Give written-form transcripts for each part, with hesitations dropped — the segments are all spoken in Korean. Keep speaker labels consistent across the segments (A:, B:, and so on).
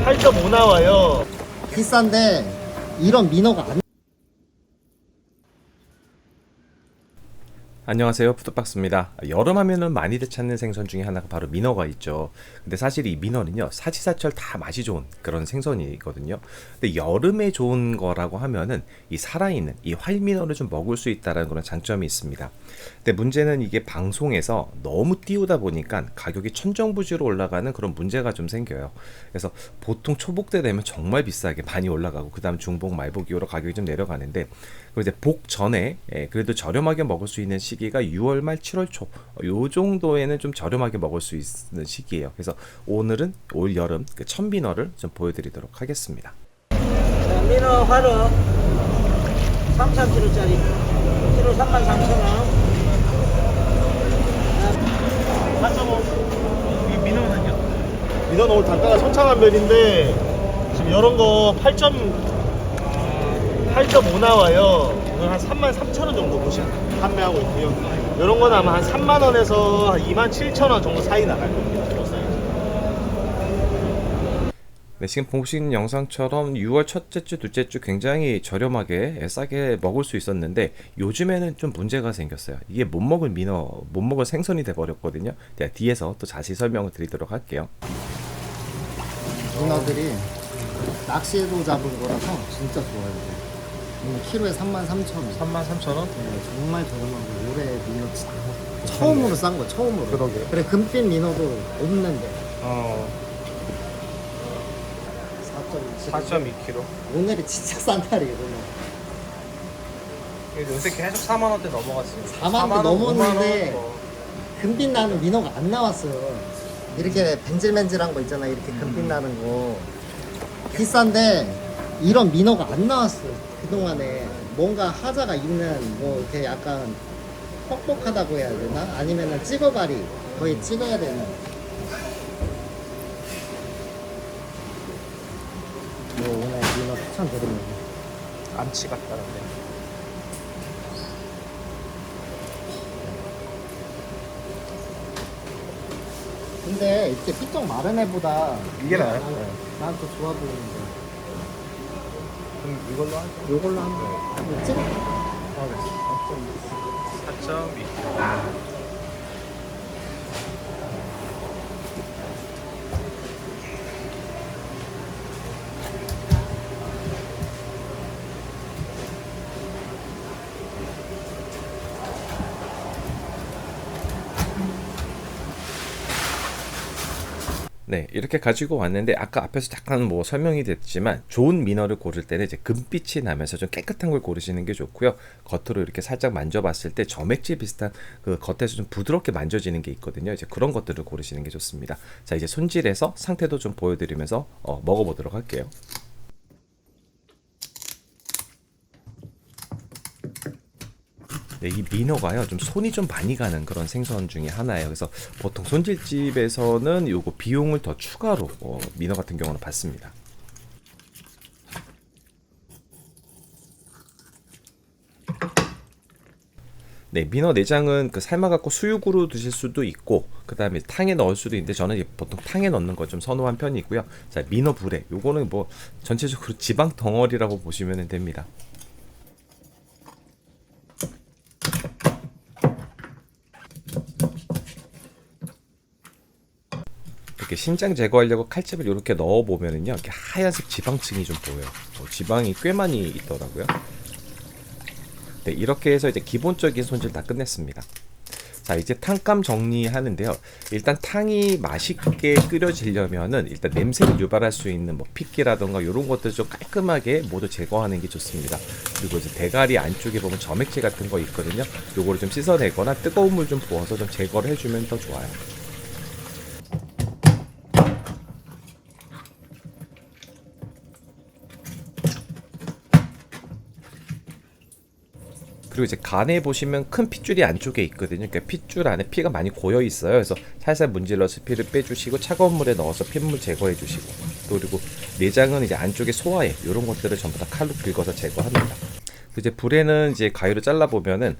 A: 8.5 나와요. 비싼데 이런 민어가 안.
B: 안녕하세요, 푸드박스입니다. 여름 하면은 많이들 찾는 생선 중에 하나가 바로 민어가 있죠. 근데 사실 이 민어는요, 사시사철 다 맛이 좋은 그런 생선이거든요. 근데 여름에 좋은 거라고 하면은 이 살아있는 이 활민어를 좀 먹을 수 있다는 그런 장점이 있습니다. 근데 문제는 이게 방송에서 너무 띄우다 보니까 가격이 천정부지로 올라가는 그런 문제가 좀 생겨요. 그래서 보통 초복 때 되면 정말 비싸게 많이 올라가고, 그 다음 중복, 말복 이후로 가격이 좀 내려가는데, 그리고 이제 복 전에 그래도 저렴하게 먹을 수 있는 시기가 6월 말 7월 초, 요 정도에는 좀 저렴하게 먹을 수 있는 시기예요. 그래서 오늘은 올 여름 그 천민어를 좀 보여드리도록 하겠습니다.
A: 자, 민어 화로 3, 4kg짜리 키로 33,000원. 4.5. 이 민어는요? 민어는 오늘 단가가 천차만별인데 지금 이런 거 8.5 나와요. 오늘 한 33,000원 정도 보시면 판매하고 있고요. 이런 거는 아마 한 3만원에서 한 27,000원 정도 사이 나갈 겁니다.
B: 네, 지금 보신 영상처럼 6월 첫째 주, 둘째 주 굉장히 저렴하게 싸게 먹을 수 있었는데, 요즘에는 좀 문제가 생겼어요. 이게 못 먹을 민어, 못 먹을 생선이 돼버렸거든요. 제가 뒤에서 또 자세히 설명을 드리도록 할게요.
A: 민어들이 낚시로 잡은 거라서 진짜 좋아요. 키로에 33,000원.
C: 33,000원?
A: 네, 정말 저렴하고 올해 민어 진짜 처음으로 싼 거, 처음으로.
C: 그러게.
A: 그래, 금빛 민어도 없는데.
C: 4.2kg.
A: 오늘이 진짜 싼 날이거든요.
C: 요새 계속 4만원대 넘어갔어요.
A: 4만 원 넘었는데 금빛 나는 민어가 안 나왔어요. 이렇게 벤질벤질한 거 있잖아, 이렇게 금빛 나는 거. 비싼데 이런 민어가 안 나왔어요. 그동안에 뭔가 하자가 있는 뭐 이렇게 약간 뻑뻑하다고 해야 되나? 아니면은 찍어가리 거의 찍어야 되는. 뭐 오늘 민어 추천드립니다.
C: 암치 같다는데.
A: 근데 이렇게 삐쩍 마른 애보다
C: 이게 나아요?
A: 난 더 좋아 보이는데.
C: 그럼 이걸로 하죠.
A: 요걸로 한번 찍어.
C: 아, 네. 4.2kg.
B: 네, 이렇게 가지고 왔는데, 아까 앞에서 잠깐 뭐 설명이 됐지만, 좋은 민어를 고를 때는 이제 금빛이 나면서 좀 깨끗한 걸 고르시는 게 좋고요. 겉으로 이렇게 살짝 만져봤을 때 점액질 비슷한 그 겉에서 좀 부드럽게 만져지는 게 있거든요. 이제 그런 것들을 고르시는 게 좋습니다. 자, 이제 손질해서 상태도 좀 보여드리면서 먹어보도록 할게요. 네, 이 민어가요, 좀 손이 좀 많이 가는 그런 생선 중에 하나예요. 그래서 보통 손질집에서는 요거 비용을 더 추가로 민어 같은 경우는 받습니다. 네, 민어 내장은 그 삶아갖고 수육으로 드실 수도 있고, 그 다음에 탕에 넣을 수도 있는데, 저는 보통 탕에 넣는 거 좀 선호한 편이고요. 자, 민어 불에, 요거는 뭐 전체적으로 지방 덩어리라고 보시면 됩니다. 이렇게 심장 제거하려고 칼집을 이렇게 넣어 보면은요, 이렇게 하얀색 지방층이 좀 보여요. 지방이 꽤 많이 있더라고요. 네, 이렇게 해서 이제 기본적인 손질 다 끝냈습니다. 자, 이제 탕감 정리하는데요. 일단 탕이 맛있게 끓여지려면은 일단 냄새를 유발할 수 있는 뭐 핏기라던가 이런 것들 좀 깔끔하게 모두 제거하는 게 좋습니다. 그리고 이제 대가리 안쪽에 보면 점액질 같은 거 있거든요. 요거를 좀 씻어내거나 뜨거운 물 좀 부어서 좀 제거를 해주면 더 좋아요. 그리고 이제 간에 보시면 큰 핏줄이 안쪽에 있거든요. 그러니까 핏줄 안에 피가 많이 고여 있어요. 그래서 살살 문질러서 피를 빼주시고, 차가운 물에 넣어서 핏물 제거해 주시고, 또 그리고 내장은 이제 안쪽에 소화에 이런 것들을 전부 다 칼로 긁어서 제거합니다. 이제 불에는 이제 가위로 잘라 보면은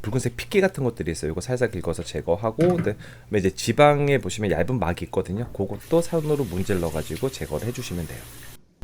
B: 붉은색 핏기 같은 것들이 있어요. 이거 살살 긁어서 제거하고, 그다음에 이제 지방에 보시면 얇은 막이 있거든요. 그것도 손으로 문질러 가지고 제거를 해주시면 돼요.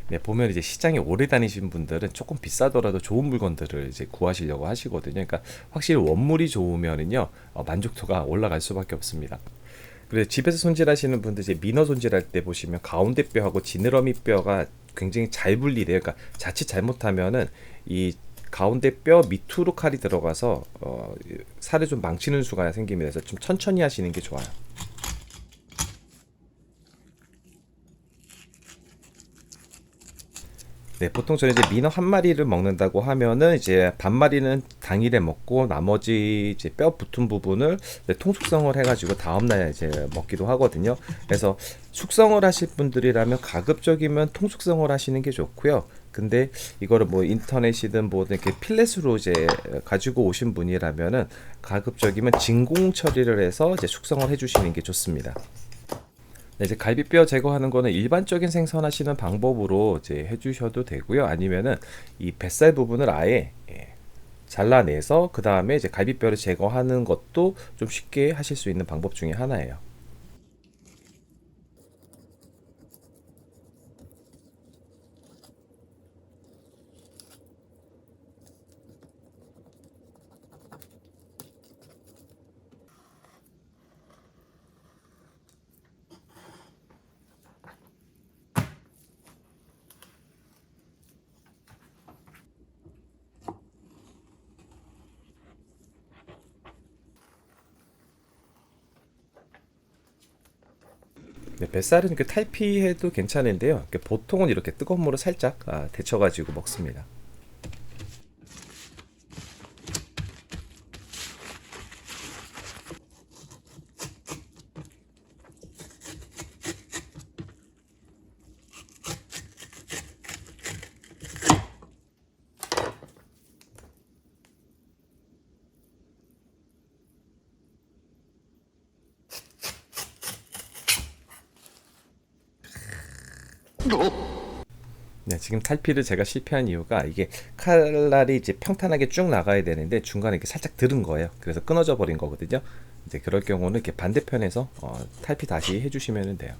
B: 네, 보면 이제 시장에 오래 다니신 분들은 조금 비싸더라도 좋은 물건들을 이제 구하시려고 하시거든요. 그러니까 확실히 원물이 좋으면은요, 만족도가 올라갈 수밖에 없습니다. 그래서 집에서 손질하시는 분들 이제 민어 손질할 때 보시면 가운데 뼈하고 지느러미 뼈가 굉장히 잘 분리돼요. 그러니까 자칫 잘못하면은 이 가운데 뼈 밑으로 칼이 들어가서 살을 좀 망치는 수가 생깁니다. 그래서 좀 천천히 하시는 게 좋아요. 네, 보통 저는 이제 민어 한 마리를 먹는다고 하면은 이제 반 마리는 당일에 먹고 나머지 이제 뼈 붙은 부분을 이제 통숙성을 해가지고 다음날 이제 먹기도 하거든요. 그래서 숙성을 하실 분들이라면 가급적이면 통숙성을 하시는 게 좋고요. 근데 이거를 뭐 인터넷이든 뭐 이렇게 필렛으로 이제 가지고 오신 분이라면은 가급적이면 진공 처리를 해서 이제 숙성을 해주시는 게 좋습니다. 네, 이제 갈비뼈 제거하는 거는 일반적인 생선하시는 방법으로 이제 해주셔도 되고요. 아니면은 이 뱃살 부분을 아예 잘라내서 그 다음에 이제 갈비뼈를 제거하는 것도 좀 쉽게 하실 수 있는 방법 중에 하나예요. 네, 뱃살은 이렇게 탈피해도 괜찮은데요. 이렇게 보통은 이렇게 뜨거운 물을 살짝 데쳐가지고 먹습니다. 네, 지금 탈피를 제가 실패한 이유가 이게 칼날이 이제 평탄하게 쭉 나가야 되는데 중간에 이렇게 살짝 들은 거예요. 그래서 끊어져 버린 거거든요. 이제 그럴 경우는 이렇게 반대편에서 탈피 다시 해주시면 돼요.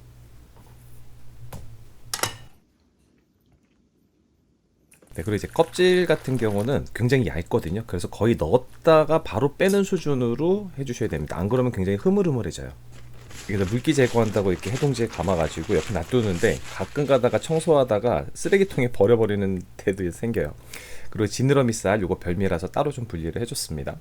B: 네, 그리고 이제 껍질 같은 경우는 굉장히 얇거든요. 그래서 거의 넣었다가 바로 빼는 수준으로 해주셔야 됩니다. 안 그러면 굉장히 흐물흐물해져요. 그래서 물기 제거한다고 이렇게 해동지에 감아가지고 옆에 놔두는데 가끔 가다가 청소하다가 쓰레기통에 버려버리는 때도 생겨요. 그리고 지느러미 살 요거 별미라서 따로 좀 분리를 해줬습니다.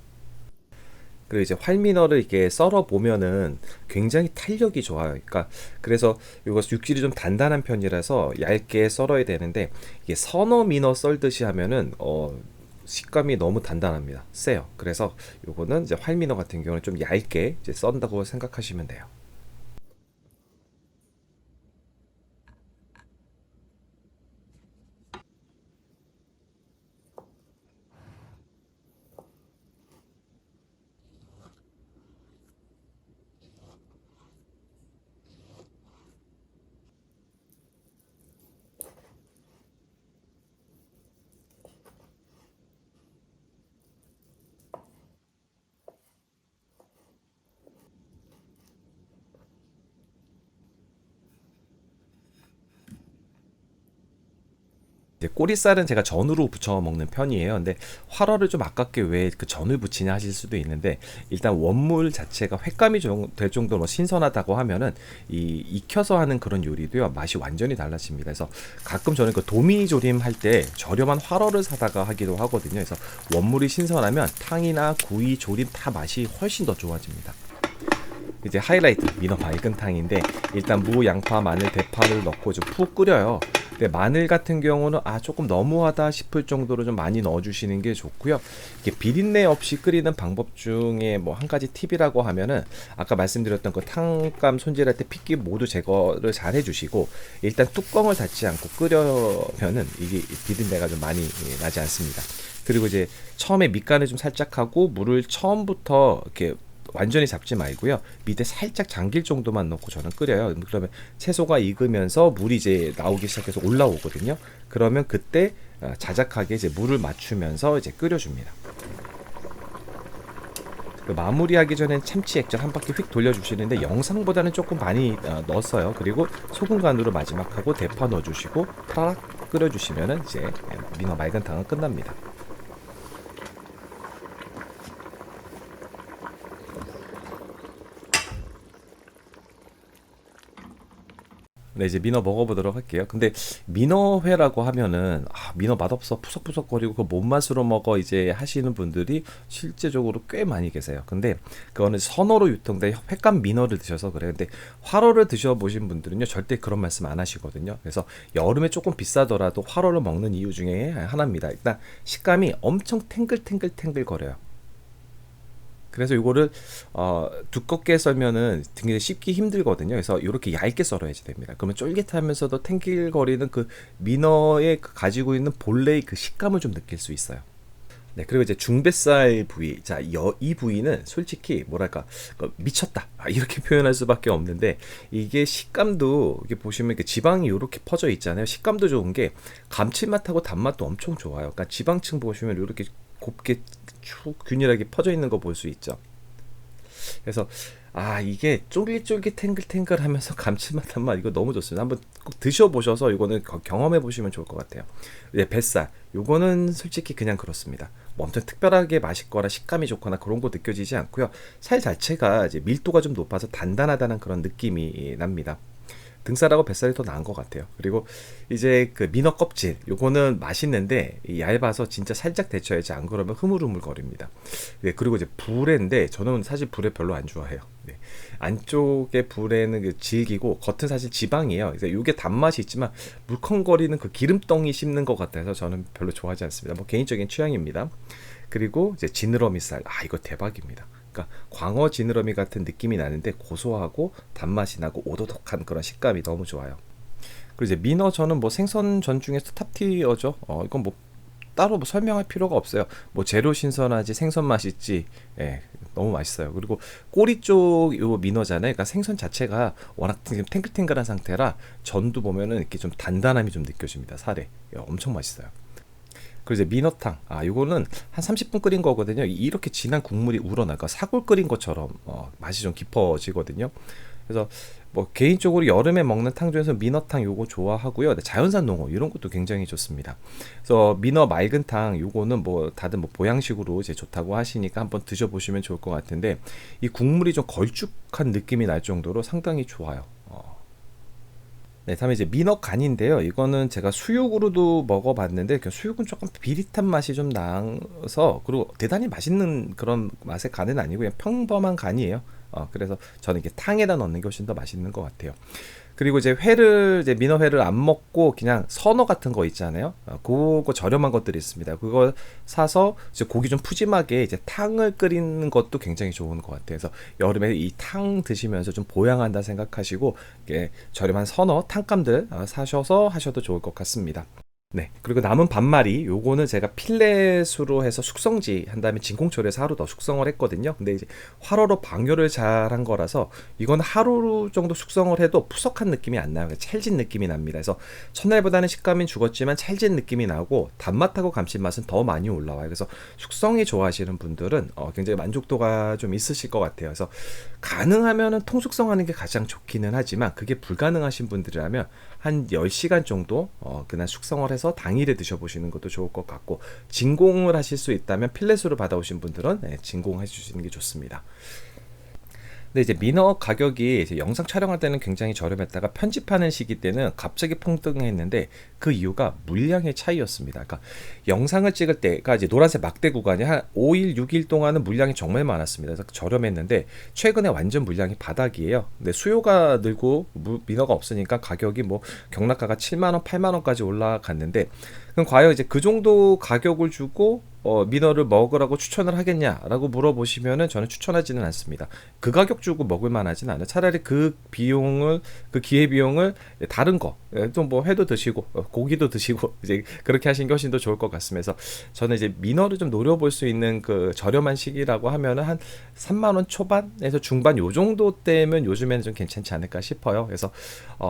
B: 그리고 이제 활민어를 이렇게 썰어 보면은 굉장히 탄력이 좋아요. 그러니까 그래서 이거 육질이 좀 단단한 편이라서 얇게 썰어야 되는데 이게 선어 민어 썰듯이 하면은 식감이 너무 단단합니다. 세요. 그래서 요거는 이제 활민어 같은 경우는 좀 얇게 이제 썬다고 생각하시면 돼요. 이제 꼬리살은 제가 전으로 부쳐 먹는 편이에요. 근데 활어를 좀 아깝게 왜 그 전을 부치냐 하실 수도 있는데 일단 원물 자체가 횟감이 될 정도로 신선하다고 하면은 이 익혀서 하는 그런 요리도요 맛이 완전히 달라집니다. 그래서 가끔 저는 그 도미 조림 할 때 저렴한 활어를 사다가 하기도 하거든요. 그래서 원물이 신선하면 탕이나 구이, 조림 다 맛이 훨씬 더 좋아집니다. 이제 하이라이트 민어 맑은탕인데 일단 무, 양파, 마늘, 대파를 넣고 좀 푹 끓여요. 근데 마늘 같은 경우는 조금 너무하다 싶을 정도로 좀 많이 넣어주시는 게 좋고요. 이게 비린내 없이 끓이는 방법 중에 뭐 한 가지 팁이라고 하면은 아까 말씀드렸던 그 탕감 손질할 때 핏기 모두 제거를 잘 해주시고 일단 뚜껑을 닫지 않고 끓여면은 이게 비린내가 좀 많이 나지 않습니다. 그리고 이제 처음에 밑간을 좀 살짝 하고 물을 처음부터 이렇게 완전히 잡지 말고요. 밑에 살짝 잠길 정도만 넣고 저는 끓여요. 그러면 채소가 익으면서 물이 이제 나오기 시작해서 올라오거든요. 그러면 그때 자작하게 이제 물을 맞추면서 이제 끓여줍니다. 그 마무리하기 전엔 참치 액젓 한 바퀴 휙 돌려주시는데 영상보다는 조금 많이 넣었어요. 그리고 소금 간으로 마지막 하고 대파 넣어주시고 파락 끓여주시면은 이제 민어 맑은탕은 끝납니다. 네, 이제 민어 먹어보도록 할게요. 근데 민어회라고 하면은 민어 맛없어 푸석푸석거리고 그 뭔 맛으로 먹어 이제 하시는 분들이 실제적으로 꽤 많이 계세요. 근데 그거는 선어로 유통된 횟감 민어를 드셔서 그래요. 근데 화로를 드셔보신 분들은요 절대 그런 말씀 안 하시거든요. 그래서 여름에 조금 비싸더라도 화로를 먹는 이유 중에 하나입니다. 일단 식감이 엄청 탱글탱글 거려요. 그래서 이거를 두껍게 썰면은 굉장히 씹기 힘들거든요. 그래서 이렇게 얇게 썰어야지 됩니다. 그러면 쫄깃하면서도 탱글거리는 그 민어의 가지고 있는 본래의 그 식감을 좀 느낄 수 있어요. 네, 그리고 이제 중뱃살 부위. 자, 이 부위는 솔직히 뭐랄까 미쳤다. 이렇게 표현할 수밖에 없는데 이게 식감도 이게 보시면 그 지방이 이렇게 퍼져 있잖아요. 식감도 좋은 게 감칠맛하고 단맛도 엄청 좋아요. 그러니까 지방층 보시면 이렇게 곱게 쭉 균일하게 퍼져 있는 거 볼 수 있죠. 그래서 이게 쫄깃쫄깃 탱글탱글하면서 감칠맛한 맛 이거 너무 좋습니다. 한번 꼭 드셔보셔서 이거는 경험해 보시면 좋을 것 같아요. 이제 뱃살 요거는 솔직히 그냥 그렇습니다. 뭐 엄청 특별하게 맛있거나 식감이 좋거나 그런 거 느껴지지 않고요. 살 자체가 이제 밀도가 좀 높아서 단단하다는 그런 느낌이 납니다. 등살하고 뱃살이 더 나은 것 같아요. 그리고 이제 그 민어 껍질 요거는 맛있는데 얇아서 진짜 살짝 데쳐야지 안 그러면 흐물흐물 거립니다. 네, 그리고 이제 불에인데 저는 사실 불에 별로 안 좋아해요. 네. 안쪽에 불에는 그 질기고 겉은 사실 지방이에요. 그래서 이게 단맛이 있지만 물컹거리는 그 기름덩이 씹는 것 같아서 저는 별로 좋아하지 않습니다. 뭐 개인적인 취향입니다. 그리고 이제 지느러미살 이거 대박입니다. 그러니까 광어 지느러미 같은 느낌이 나는데 고소하고 단맛이 나고 오도독한 그런 식감이 너무 좋아요. 그리고 이제 민어 저는 뭐 생선 전 중에서 탑티어죠. 이건 뭐 따로 뭐 설명할 필요가 없어요. 뭐 재료 신선하지 생선 맛있지. 예, 너무 맛있어요. 그리고 꼬리 쪽 요 민어잖아요. 그러니까 생선 자체가 워낙 탱글탱글한 상태라 전도 보면은 이렇게 좀 단단함이 좀 느껴집니다. 살에 엄청 맛있어요. 그리고 이제 민어탕 요거는 한 30분 끓인 거거든요. 이렇게 진한 국물이 우러나가 사골 끓인 것처럼 맛이 좀 깊어지거든요. 그래서 뭐 개인적으로 여름에 먹는 탕 중에서 민어탕 요거 좋아하고요. 자연산 농어 이런 것도 굉장히 좋습니다. 그래서 민어 맑은탕 요거는 뭐 다들 뭐 보양식으로 이제 좋다고 하시니까 한번 드셔보시면 좋을 것 같은데 이 국물이 좀 걸쭉한 느낌이 날 정도로 상당히 좋아요. 네, 다음에 이제 민어 간인데요. 이거는 제가 수육으로도 먹어봤는데 수육은 조금 비릿한 맛이 좀 나서 그리고 대단히 맛있는 그런 맛의 간은 아니고 그냥 평범한 간이에요. 그래서 저는 이게 탕에다 넣는 게 훨씬 더 맛있는 것 같아요. 그리고 이제 이제 민어회를 안 먹고 그냥 선어 같은 거 있잖아요. 그거 저렴한 것들이 있습니다. 그거 사서 이제 고기 좀 푸짐하게 이제 탕을 끓이는 것도 굉장히 좋은 것 같아요. 그래서 여름에 이 탕 드시면서 좀 보양한다 생각하시고 저렴한 선어 탕감들 사셔서 하셔도 좋을 것 같습니다. 네, 그리고 남은 반마리 요거는 제가 필렛으로 해서 숙성지 한 다음에 진공초리해서 하루 더 숙성을 했거든요. 근데 이제 화로로 방요를 잘 한 거라서 이건 하루 정도 숙성을 해도 푸석한 느낌이 안 나요. 찰진 느낌이 납니다. 그래서 첫날보다는 식감이 죽었지만 찰진 느낌이 나고 단맛하고 감칠맛은 더 많이 올라와요. 그래서 숙성이 좋아하시는 분들은 굉장히 만족도가 좀 있으실 것 같아요. 그래서 가능하면은 통숙성하는 게 가장 좋기는 하지만 그게 불가능하신 분들이라면 한 10시간 정도 그날 숙성을 해서 당일에 드셔보시는 것도 좋을 것 같고 진공을 하실 수 있다면 필렛으로 받아오신 분들은 진공해 주시는 게 좋습니다. 근데 이제 민어 가격이 이제 영상 촬영할 때는 굉장히 저렴했다가 편집하는 시기 때는 갑자기 폭등했는데 그 이유가 물량의 차이였습니다. 그러니까 영상을 찍을 때가 이제 노란색 막대 구간이 한 5일, 6일 동안은 물량이 정말 많았습니다. 그래서 저렴했는데 최근에 완전 물량이 바닥이에요. 근데 수요가 늘고 민어가 없으니까 가격이 뭐 경락가가 7만 원, 8만 원까지 올라갔는데 그럼 과연 이제 그 정도 가격을 주고 민어를 먹으라고 추천을 하겠냐라고 물어보시면은 저는 추천하지는 않습니다. 그 가격 주고 먹을 만하진 않아요. 차라리 그 비용을, 그 기회 비용을 다른 거, 좀 뭐 회도 드시고 고기도 드시고 이제 그렇게 하신 게 훨씬 더 좋을 것 같습니다. 그래서 저는 이제 민어를 좀 노려볼 수 있는 그 저렴한 시기라고 하면은 한 3만 원 초반에서 중반 요 정도 때면 요즘에는 좀 괜찮지 않을까 싶어요. 그래서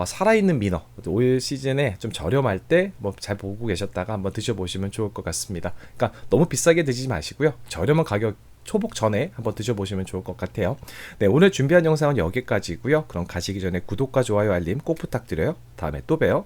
B: 살아있는 민어 올 시즌에 좀 저렴할 때 뭐 잘 보고 계셨다가 한번 드셔보시면 좋을 것 같습니다. 그러니까 너무 비싸게 드시지 마시고요. 저렴한 가격 초복 전에 한번 드셔보시면 좋을 것 같아요. 네, 오늘 준비한 영상은 여기까지고요. 그럼 가시기 전에 구독과 좋아요 알림 꼭 부탁드려요. 다음에 또 봬요.